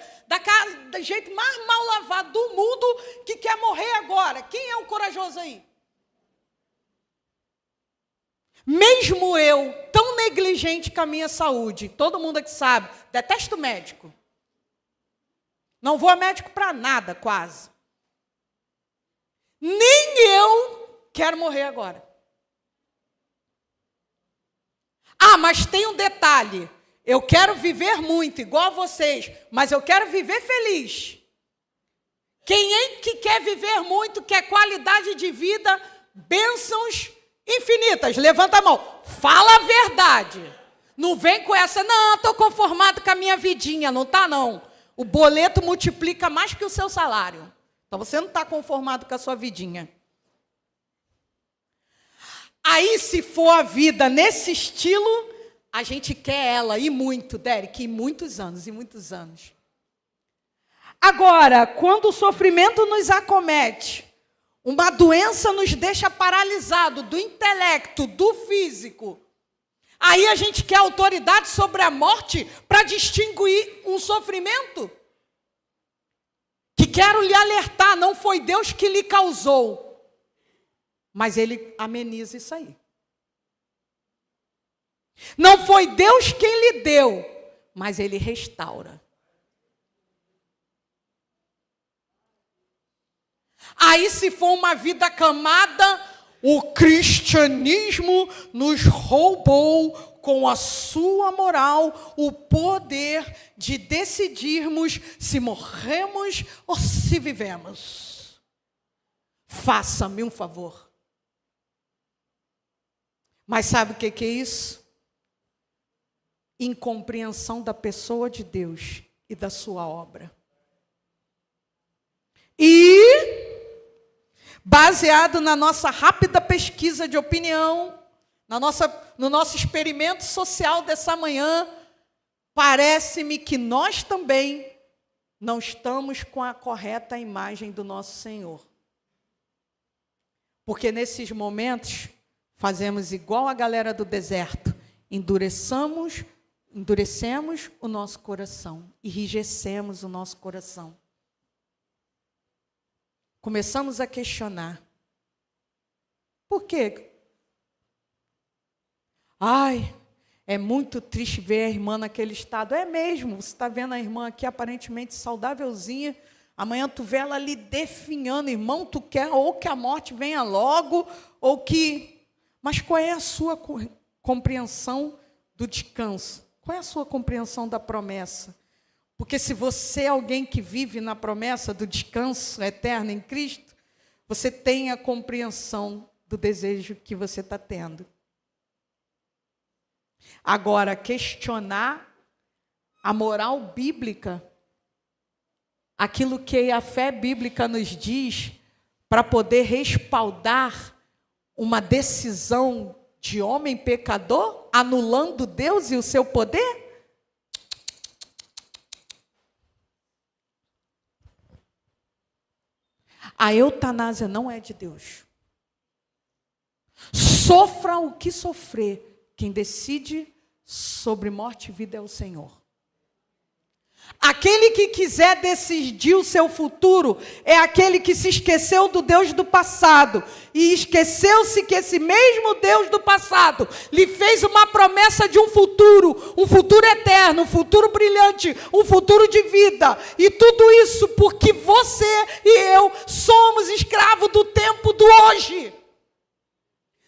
do jeito mais mal lavado do mundo, que quer morrer agora? Quem é o corajoso aí? Mesmo eu, tão negligente com a minha saúde, todo mundo aqui sabe, detesto médico. Não vou a médico para nada, quase. Nem eu quero morrer agora. Ah, mas tem um detalhe. Eu quero viver muito, igual a vocês, mas eu quero viver feliz. Quem é que quer viver muito, quer qualidade de vida, bênçãos infinitas? Levanta a mão. Fala a verdade. Não vem com essa, não, estou conformado com a minha vidinha. Não está, não. O boleto multiplica mais que o seu salário. Então, você não está conformado com a sua vidinha. Aí, se for a vida nesse estilo, a gente quer ela, e muito, Derek, e muitos anos, e muitos anos. Agora, quando o sofrimento nos acomete, uma doença nos deixa paralisado do intelecto, do físico, aí a gente quer autoridade sobre a morte para distinguir um sofrimento? Que quero lhe alertar, não foi Deus que lhe causou, mas Ele ameniza isso aí. Não foi Deus quem lhe deu, mas Ele restaura. Aí, se for uma vida acamada, o cristianismo nos roubou com a sua moral o poder de decidirmos se morremos ou se vivemos. Faça-me um favor. Mas sabe o que é isso? Incompreensão da pessoa de Deus e da sua obra. E, baseado na nossa rápida pesquisa de opinião, no nosso experimento social dessa manhã, parece-me que nós também não estamos com a correta imagem do nosso Senhor. Porque nesses momentos, fazemos igual a galera do deserto, endurecemos o nosso coração, enrijecemos o nosso coração. Começamos a questionar. Por quê? Ai, é muito triste ver a irmã naquele estado. É mesmo, você está vendo a irmã aqui aparentemente saudávelzinha. Amanhã tu vê ela ali definhando. Irmão, tu quer ou que a morte venha logo, ou que... Mas qual é a sua compreensão do descanso? Qual é a sua compreensão da promessa? Porque se você é alguém que vive na promessa do descanso eterno em Cristo, você tem a compreensão do desejo que você está tendo. Agora, questionar a moral bíblica, aquilo que a fé bíblica nos diz, para poder respaldar uma decisão de homem pecador, anulando Deus e o seu poder? A eutanásia não é de Deus. Sofra o que sofrer, quem decide sobre morte e vida é o Senhor. Aquele que quiser decidir o seu futuro é aquele que se esqueceu do Deus do passado e esqueceu-se que esse mesmo Deus do passado lhe fez uma promessa de um futuro eterno, um futuro brilhante, um futuro de vida. E tudo isso porque você e eu somos escravos do tempo do hoje.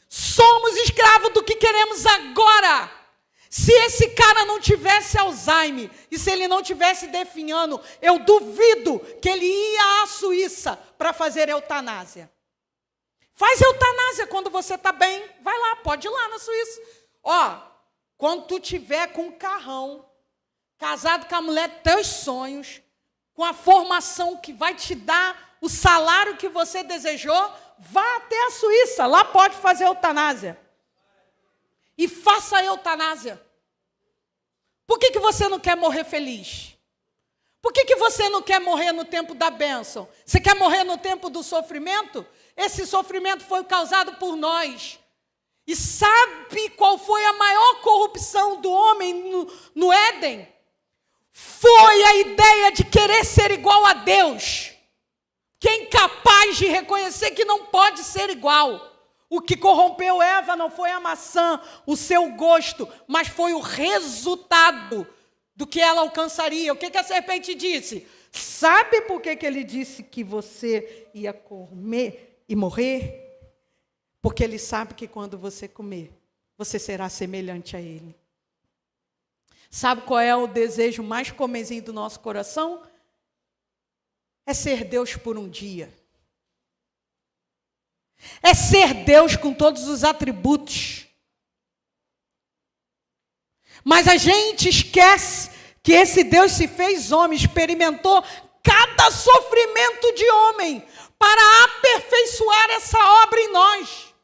Somos escravos do que queremos agora. Se esse cara não tivesse Alzheimer e se ele não tivesse definhando, eu duvido que ele ia à Suíça para fazer eutanásia. Faz eutanásia quando você está bem. Vai lá, pode ir lá na Suíça. Ó, quando tu tiver com um carrão, casado com a mulher dos teus sonhos, com a formação que vai te dar o salário que você desejou, vá até a Suíça. Lá pode fazer eutanásia. E faça a eutanásia. Por que você não quer morrer feliz? Por que você não quer morrer no tempo da bênção? Você quer morrer no tempo do sofrimento? Esse sofrimento foi causado por nós. E sabe qual foi a maior corrupção do homem no Éden? Foi a ideia de querer ser igual a Deus. Que é incapaz de reconhecer que não pode ser igual. O que corrompeu Eva não foi a maçã, o seu gosto, mas foi o resultado do que ela alcançaria. O que a serpente disse? Sabe por que ele disse que você ia comer e morrer? Porque ele sabe que quando você comer, você será semelhante a ele. Sabe qual é o desejo mais comezinho do nosso coração? É ser Deus por um dia. É ser Deus com todos os atributos. Mas a gente esquece que esse Deus se fez homem, experimentou cada sofrimento de homem para aperfeiçoar essa obra em nós.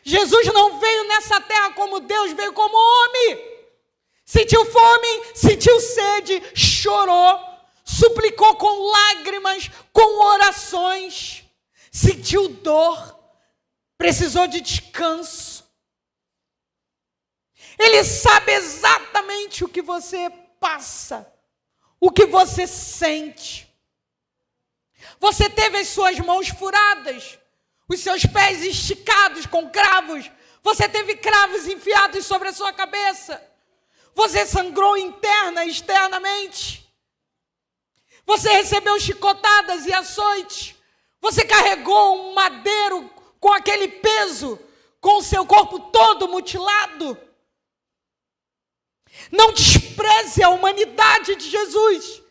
Jesus não veio nessa terra como Deus, veio como homem. Sentiu fome, sentiu sede, chorou. Suplicou com lágrimas, com orações, sentiu dor, precisou de descanso. Ele sabe exatamente o que você passa, o que você sente. Você teve as suas mãos furadas, os seus pés esticados com cravos. Você teve cravos enfiados sobre a sua cabeça. Você sangrou interna e externamente. Você recebeu chicotadas e açoites. Você carregou um madeiro com aquele peso, com o seu corpo todo mutilado. Não despreze a humanidade de Jesus.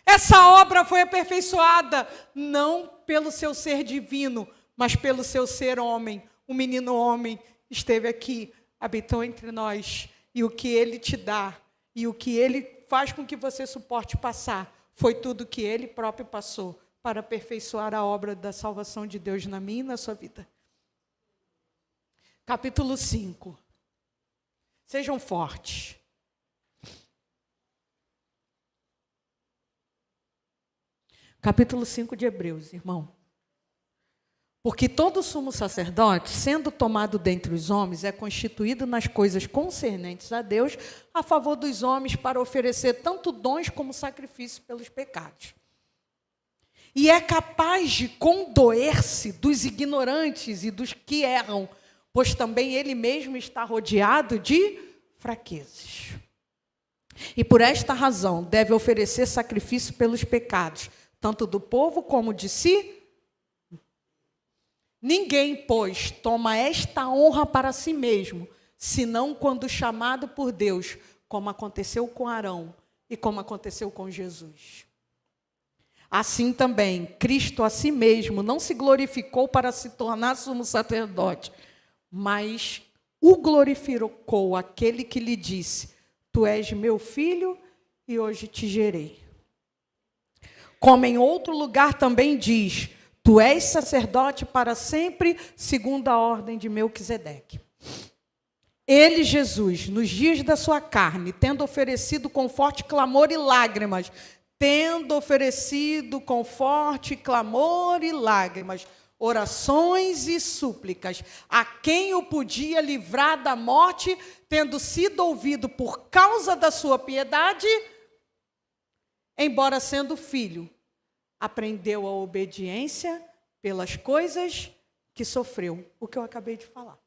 Essa obra foi aperfeiçoada não pelo seu ser divino, mas pelo seu ser homem. O menino homem esteve aqui, habitou entre nós. E o que ele te dá, e o que ele faz com que você suporte passar, foi tudo que ele próprio passou para aperfeiçoar a obra da salvação de Deus na minha e na sua vida. Capítulo 5. Sejam fortes. Capítulo 5 de Hebreus, irmão. Porque todo sumo sacerdote, sendo tomado dentre os homens, é constituído nas coisas concernentes a Deus, a favor dos homens, para oferecer tanto dons como sacrifício pelos pecados. E é capaz de condoer-se dos ignorantes e dos que erram, pois também ele mesmo está rodeado de fraquezas. E por esta razão deve oferecer sacrifício pelos pecados, tanto do povo como de si. Ninguém, pois, toma esta honra para si mesmo, senão quando chamado por Deus, como aconteceu com Arão e como aconteceu com Jesus. Assim também, Cristo a si mesmo não se glorificou para se tornar sumo sacerdote, mas o glorificou aquele que lhe disse: Tu és meu filho e hoje te gerei. Como em outro lugar também diz: Tu és sacerdote para sempre, segundo a ordem de Melquisedeque. Ele, Jesus, nos dias da sua carne, tendo oferecido com forte clamor e lágrimas, orações e súplicas, a quem o podia livrar da morte, tendo sido ouvido por causa da sua piedade, embora sendo filho, aprendeu a obediência pelas coisas que sofreu, o que eu acabei de falar.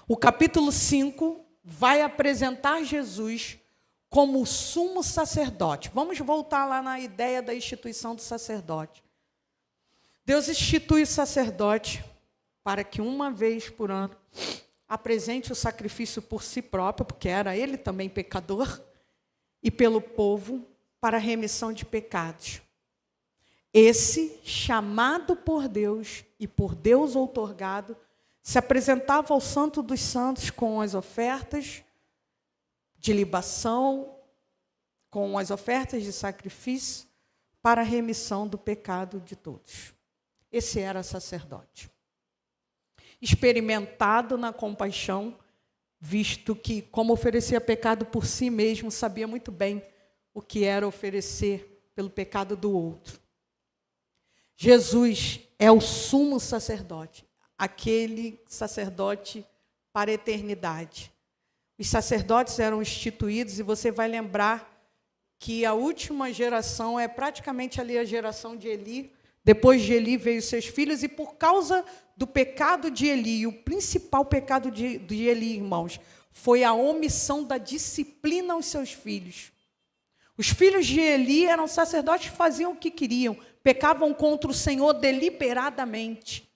O capítulo 5 vai apresentar Jesus como o sumo sacerdote. Vamos voltar lá na ideia da instituição do sacerdote. Deus institui o sacerdote para que uma vez por ano apresente o sacrifício por si próprio, porque era ele também pecador, e pelo povo, para a remissão de pecados. Esse, chamado por Deus e por Deus outorgado, se apresentava ao Santo dos Santos com as ofertas de libação, com as ofertas de sacrifício, para a remissão do pecado de todos. Esse era sacerdote. Experimentado na compaixão, visto que, como oferecia pecado por si mesmo, sabia muito bem o que era oferecer pelo pecado do outro. Jesus é o sumo sacerdote, aquele sacerdote para a eternidade. Os sacerdotes eram instituídos, e você vai lembrar que a última geração é praticamente ali a geração de Eli. Depois de Eli veio seus filhos, e por causa do pecado de Eli, o principal pecado de Eli, irmãos, foi a omissão da disciplina aos seus filhos. Os filhos de Eli eram sacerdotes que faziam o que queriam, pecavam contra o Senhor deliberadamente.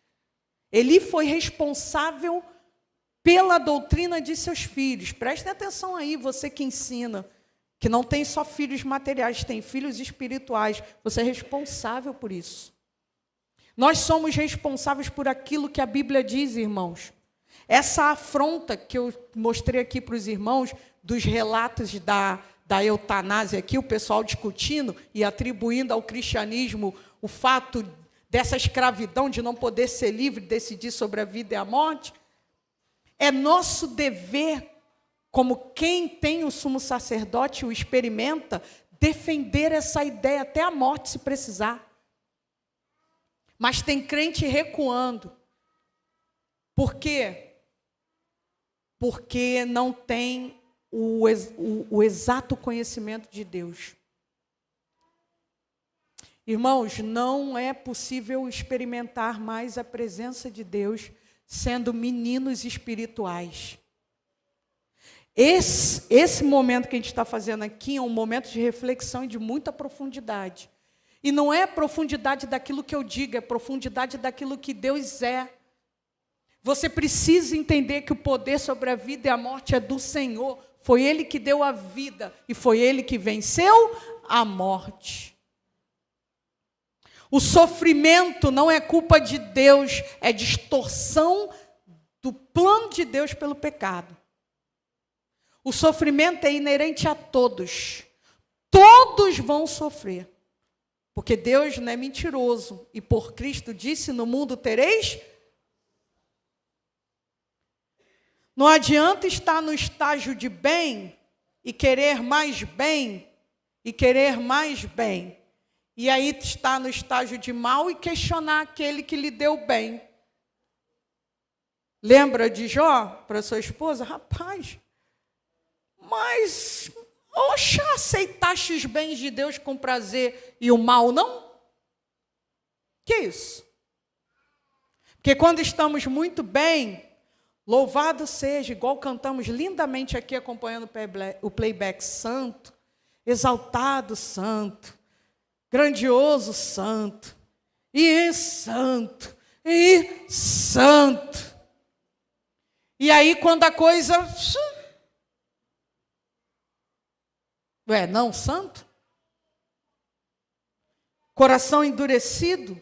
Eli foi responsável pela doutrina de seus filhos. Prestem atenção aí, você que ensina, que não tem só filhos materiais, tem filhos espirituais. Você é responsável por isso. Nós somos responsáveis por aquilo que a Bíblia diz, irmãos. Essa afronta que eu mostrei aqui para os irmãos, dos relatos da eutanásia aqui, o pessoal discutindo e atribuindo ao cristianismo o fato dessa escravidão de não poder ser livre, decidir sobre a vida e a morte, é nosso dever, como quem tem o sumo sacerdote e o experimenta, defender essa ideia até a morte, se precisar. Mas tem crente recuando. Por quê? Porque não tem o exato conhecimento de Deus. Irmãos, não é possível experimentar mais a presença de Deus sendo meninos espirituais. Esse momento que a gente está fazendo aqui é um momento de reflexão e de muita profundidade. E não é profundidade daquilo que eu digo, é profundidade daquilo que Deus é. Você precisa entender que o poder sobre a vida e a morte é do Senhor. Foi Ele que deu a vida e foi Ele que venceu a morte. O sofrimento não é culpa de Deus, é distorção do plano de Deus pelo pecado. O sofrimento é inerente a todos. Todos vão sofrer. Porque Deus não é mentiroso. E por Cristo disse, no mundo tereis. Não adianta estar no estágio de bem e querer mais bem e querer mais bem. E aí está no estágio de mal e questionar aquele que lhe deu bem. Lembra de Jó para sua esposa? Rapaz, mas oxa, aceitaste os bens de Deus com prazer e o mal não? Que isso? Porque quando estamos muito bem, louvado seja, igual cantamos lindamente aqui acompanhando o playback, santo, exaltado santo, grandioso santo, e santo, e santo. E aí quando a coisa... não santo? Coração endurecido,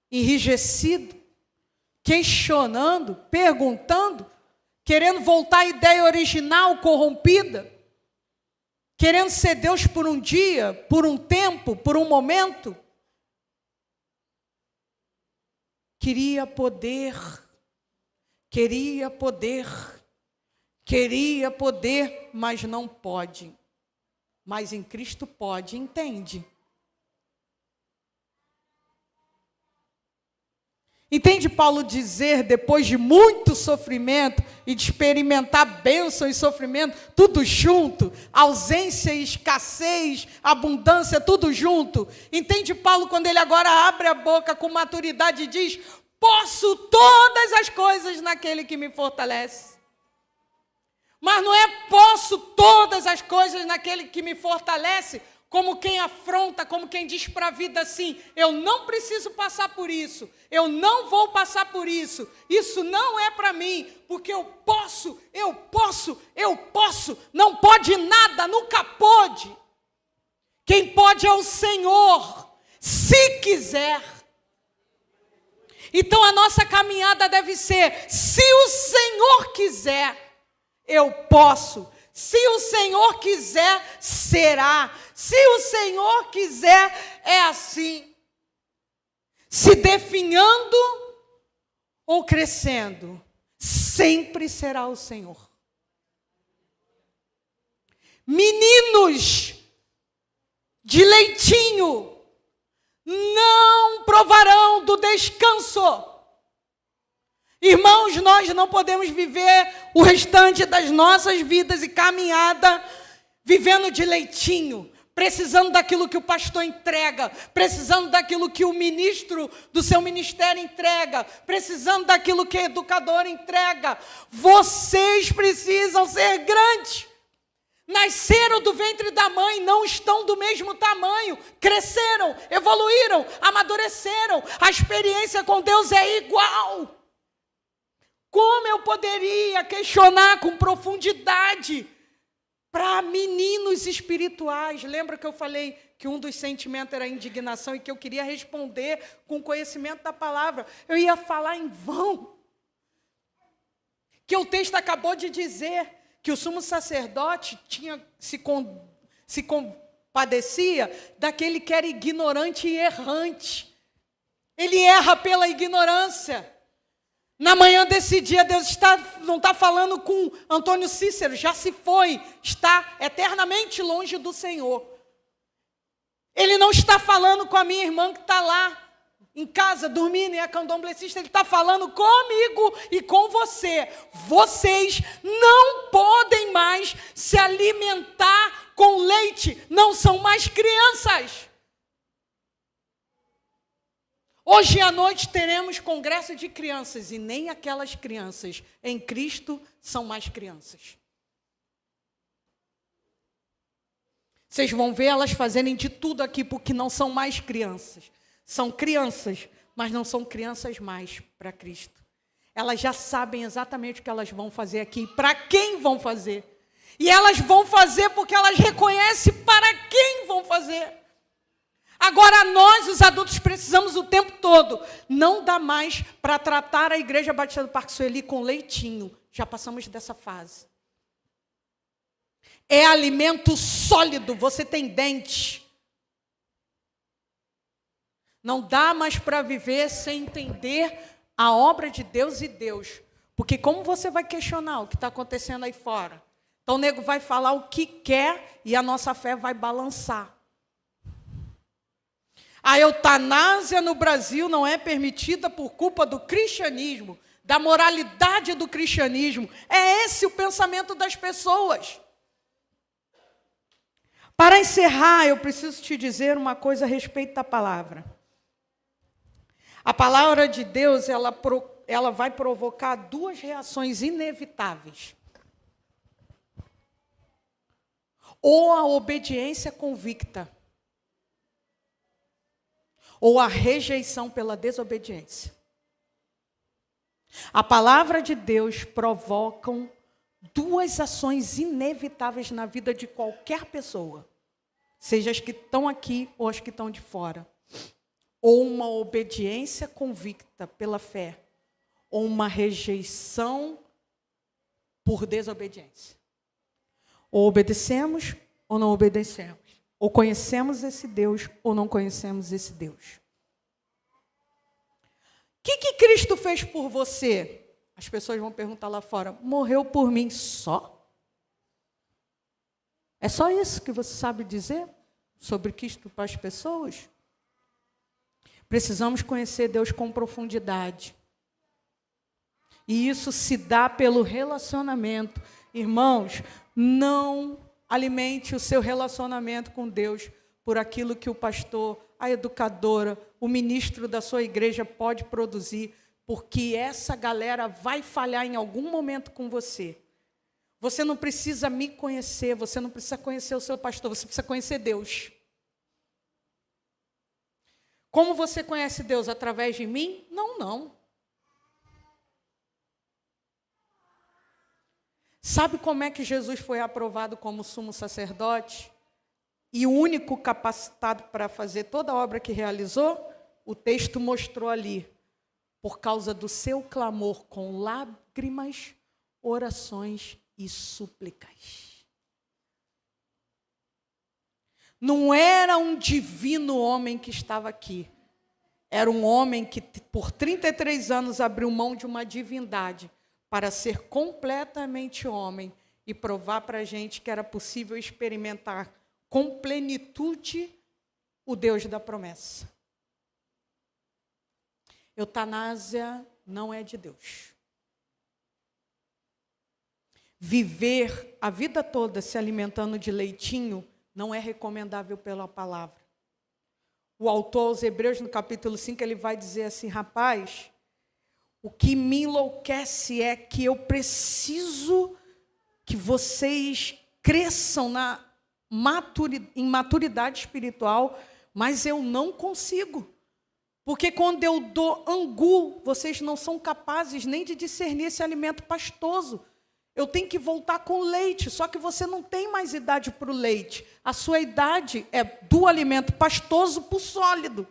enrijecido, questionando, perguntando, querendo voltar à ideia original corrompida, querendo ser Deus por um dia, por um tempo, por um momento. Queria poder, mas não pode. Mas em Cristo pode, entende? Entende Paulo dizer, depois de muito sofrimento e de experimentar bênção e sofrimento, tudo junto, ausência e escassez, abundância, tudo junto. Entende Paulo quando ele agora abre a boca com maturidade e diz, posso todas as coisas naquele que me fortalece. Mas não é posso todas as coisas naquele que me fortalece, como quem afronta, como quem diz para a vida assim, eu não preciso passar por isso, eu não vou passar por isso, isso não é para mim, porque eu posso, não pode nada, nunca pôde. Quem pode é o Senhor, se quiser. Então a nossa caminhada deve ser, se o Senhor quiser, eu posso. Se o Senhor quiser, será. Se o Senhor quiser, é assim. Se definhando ou crescendo, sempre será o Senhor. Meninos de leitinho não provarão do descanso. Irmãos, nós não podemos viver o restante das nossas vidas e caminhada vivendo de leitinho, precisando daquilo que o pastor entrega, precisando daquilo que o ministro do seu ministério entrega, precisando daquilo que o educador entrega. Vocês precisam ser grandes. Nasceram do ventre da mãe, não estão do mesmo tamanho, cresceram, evoluíram, amadureceram. A experiência com Deus é igual. Como eu poderia questionar com profundidade para meninos espirituais? Lembra que eu falei que um dos sentimentos era a indignação e que eu queria responder com conhecimento da palavra? Eu ia falar em vão. Que o texto acabou de dizer que o sumo sacerdote se compadecia daquele que era ignorante e errante. Ele erra pela ignorância. Na manhã desse dia, Deus não está falando com Antônio Cícero, já se foi, está eternamente longe do Senhor. Ele não está falando com a minha irmã que está lá, em casa, dormindo, em candomblessista, ele está falando comigo e com você. Vocês não podem mais se alimentar com leite, não são mais crianças. Hoje à noite teremos congresso de crianças, e nem aquelas crianças em Cristo são mais crianças. Vocês vão ver elas fazerem de tudo aqui, porque não são mais crianças. São crianças, mas não são crianças mais para Cristo. Elas já sabem exatamente o que elas vão fazer aqui, para quem vão fazer. E elas vão fazer porque elas reconhecem para quem vão fazer. Agora nós, os adultos, precisamos o tempo todo. Não dá mais para tratar a Igreja Batista do Parque Sueli com leitinho. Já passamos dessa fase. É alimento sólido, você tem dente. Não dá mais para viver sem entender a obra de Deus e Deus. Porque como você vai questionar o que está acontecendo aí fora? Então o nego vai falar o que quer e a nossa fé vai balançar. A eutanásia no Brasil não é permitida por culpa do cristianismo, da moralidade do cristianismo. É esse o pensamento das pessoas. Para encerrar, eu preciso te dizer uma coisa a respeito da palavra. A palavra de Deus, ela vai provocar duas reações inevitáveis. Ou a obediência convicta, ou a rejeição pela desobediência. A palavra de Deus provoca duas ações inevitáveis na vida de qualquer pessoa, seja as que estão aqui ou as que estão de fora. Ou uma obediência convicta pela fé, ou uma rejeição por desobediência. Ou obedecemos ou não obedecemos. Ou conhecemos esse Deus ou não conhecemos esse Deus. O que Cristo fez por você? As pessoas vão perguntar lá fora. Morreu por mim só? É só isso que você sabe dizer sobre Cristo para as pessoas? Precisamos conhecer Deus com profundidade. E isso se dá pelo relacionamento. Irmãos, não alimente o seu relacionamento com Deus por aquilo que o pastor, a educadora, o ministro da sua igreja pode produzir, porque essa galera vai falhar em algum momento com você. Você não precisa me conhecer, você não precisa conhecer o seu pastor, você precisa conhecer Deus. Como você conhece Deus? Através de mim? Não. Sabe como é que Jesus foi aprovado como sumo sacerdote? E o único capacitado para fazer toda a obra que realizou? O texto mostrou ali. Por causa do seu clamor com lágrimas, orações e súplicas. Não era um divino homem que estava aqui. Era um homem que, por 33 anos, abriu mão de uma divindade para ser completamente homem e provar para a gente que era possível experimentar com plenitude o Deus da promessa. Eutanásia não é de Deus. Viver a vida toda se alimentando de leitinho não é recomendável pela palavra. O autor aos Hebreus, no capítulo 5, ele vai dizer assim, rapaz, o que me enlouquece é que eu preciso que vocês cresçam em maturidade espiritual, mas eu não consigo. Porque quando eu dou angu, vocês não são capazes nem de discernir esse alimento pastoso. Eu tenho que voltar com leite, só que você não tem mais idade para o leite. A sua idade é do alimento pastoso para o sólido.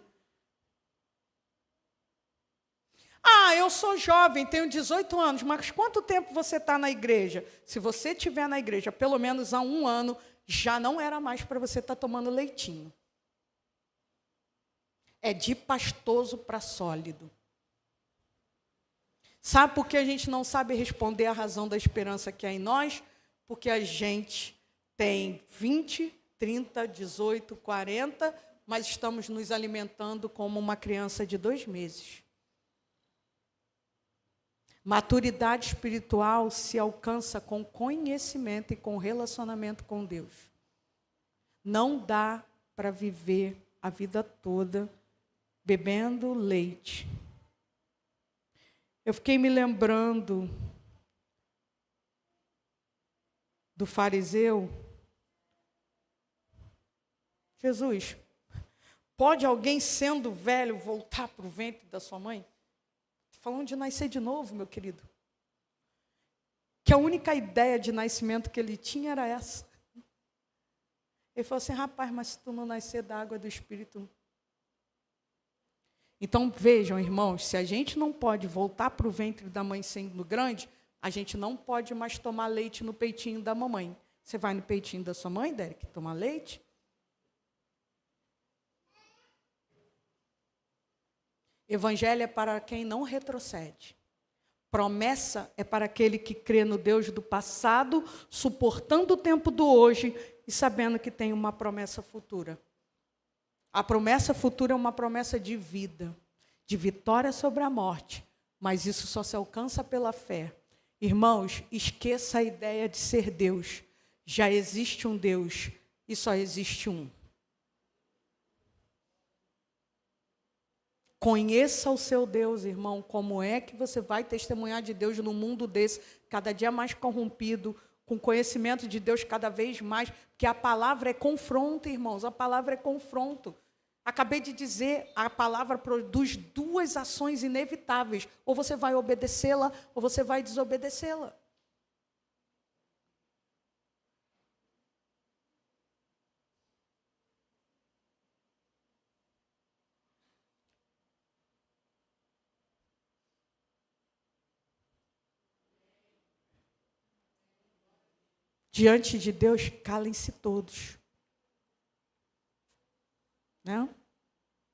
Ah, eu sou jovem, tenho 18 anos, mas quanto tempo você está na igreja? Se você estiver na igreja pelo menos há 1 ano, já não era mais para você estar tomando leitinho. É de pastoso para sólido. Sabe por que a gente não sabe responder a razão da esperança que há em nós? Porque a gente tem 20, 30, 18, 40, mas estamos nos alimentando como uma criança de 2 meses. Maturidade espiritual se alcança com conhecimento e com relacionamento com Deus. Não dá para viver a vida toda bebendo leite. Eu fiquei me lembrando do fariseu. Jesus, pode alguém sendo velho voltar para o ventre da sua mãe? Estou falando de nascer de novo, meu querido. Que a única ideia de nascimento que ele tinha era essa. Ele falou assim, rapaz, mas se tu não nascer da água do Espírito... Então, vejam, irmãos, se a gente não pode voltar para o ventre da mãe sendo grande, a gente não pode mais tomar leite no peitinho da mamãe. Você vai no peitinho da sua mãe, Derek, tomar leite? Evangelho é para quem não retrocede. Promessa é para aquele que crê no Deus do passado, suportando o tempo do hoje e sabendo que tem uma promessa futura. A promessa futura é uma promessa de vida, de vitória sobre a morte, mas isso só se alcança pela fé. Irmãos, esqueça a ideia de ser Deus. Já existe um Deus e só existe um. Conheça o seu Deus, irmão. Como é que você vai testemunhar de Deus num mundo desse, cada dia mais corrompido, com conhecimento de Deus cada vez mais? Porque a palavra é confronto, irmãos. A palavra é confronto. Acabei de dizer, a palavra produz 2 ações inevitáveis. Ou você vai obedecê-la, ou você vai desobedecê-la. Diante de Deus, calem-se todos. Né?